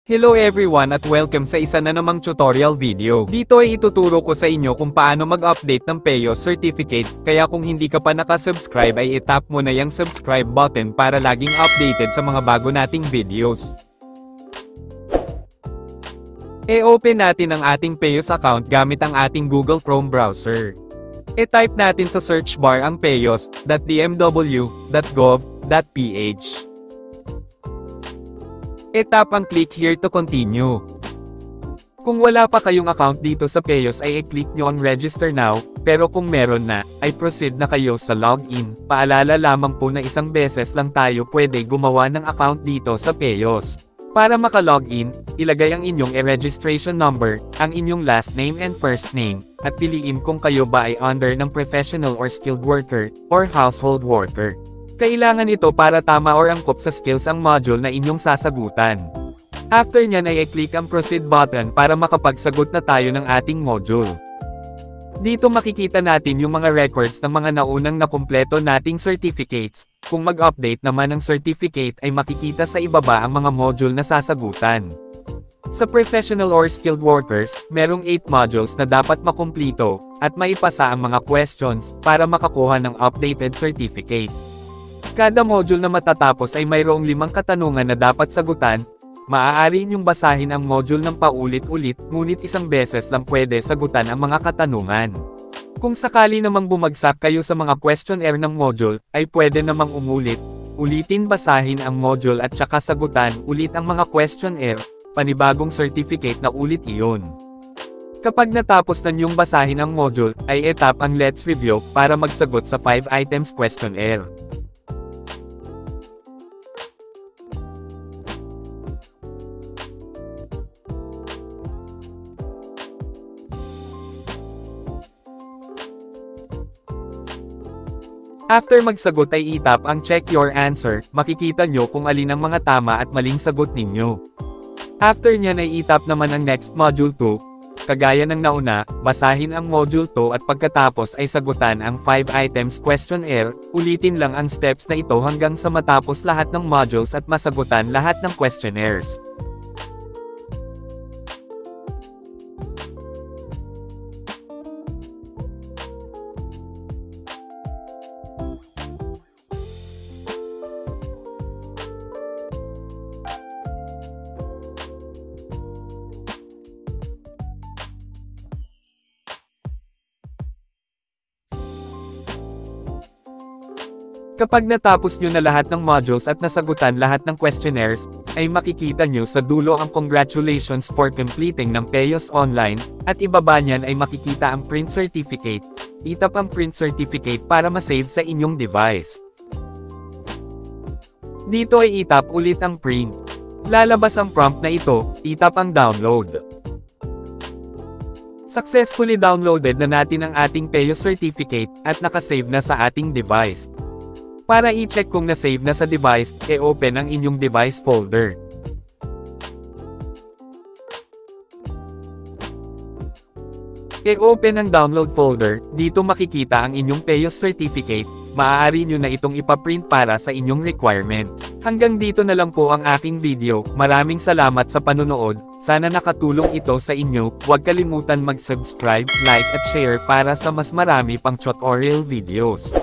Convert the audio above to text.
Hello everyone at welcome sa isa na namang tutorial video. Dito ay ituturo ko sa inyo kung paano mag-update ng PEOS certificate, kaya kung hindi ka pa nakasubscribe ay i-tap mo na yung subscribe button para laging updated sa mga bago nating videos. E-open natin ang ating PEOS account gamit ang ating Google Chrome browser. E-type natin sa search bar ang peos.dmw.gov.ph. E-tap ang click here to continue. Kung wala pa kayong account dito sa PEOS ay i-click nyo ang register now, pero kung meron na, ay proceed na kayo sa login. Paalala lamang po na isang beses lang tayo pwede gumawa ng account dito sa PEOS. Para maka-login, ilagay ang inyong e-registration number, ang inyong last name and first name, at piliin kung kayo ba ay under ng professional or skilled worker, or household worker. Kailangan ito para tama or angkop sa skills ang module na inyong sasagutan. After nyan ay i-click ang proceed button para makapagsagot na tayo ng ating module. Dito makikita natin yung mga records ng mga naunang nakumpleto nating certificates. Kung mag-update naman ng certificate ay makikita sa ibaba ang mga module na sasagutan. Sa professional or skilled workers, merong 8 modules na dapat makumplito, at maipasa ang mga questions para makakuha ng updated certificate. Kada module na matatapos ay mayroong 5 katanungan na dapat sagutan. Maaari ninyong basahin ang module ng paulit-ulit, ngunit isang beses lang pwede sagutan ang mga katanungan. Kung sakali namang bumagsak kayo sa mga questionnaire ng module, ay pwede namang ulitin basahin ang module at saka sagutan ulit ang mga questionnaire, panibagong certificate na ulit iyon. Kapag natapos na niyong basahin ang module, ay i-tap ang Let's Review para magsagot sa 5 items questionnaire. After magsagot ay i-tap ang check your answer, makikita nyo kung alin ang mga tama at maling sagot ninyo. After nyan ay i-tap naman ang next module 2, kagaya ng nauna, basahin ang module 2 at pagkatapos ay sagutan ang 5 items questionnaire, ulitin lang ang steps na ito hanggang sa matapos lahat ng modules at masagutan lahat ng questionnaires. Kapag natapos nyo na lahat ng modules at nasagutan lahat ng questionnaires, ay makikita nyo sa dulo ang congratulations for completing ng PEOS Online, at ibaba nyan ay makikita ang print certificate. I-tap ang print certificate para ma-save sa inyong device. Dito ay i-tap ulit ang print. Lalabas ang prompt na ito, i-tap ang download. Successfully downloaded na natin ang ating PEOS certificate, at nakasave na sa ating device. Para i-check kung na-save na sa device, e-open ang inyong device folder. E-open ang download folder, dito makikita ang inyong PEOS certificate, maaari nyo na itong ipaprint para sa inyong requirements. Hanggang dito na lang po ang aking video, maraming salamat sa panonood, sana nakatulong ito sa inyo, huwag kalimutan mag-subscribe, like at share para sa mas marami pang tutorial videos.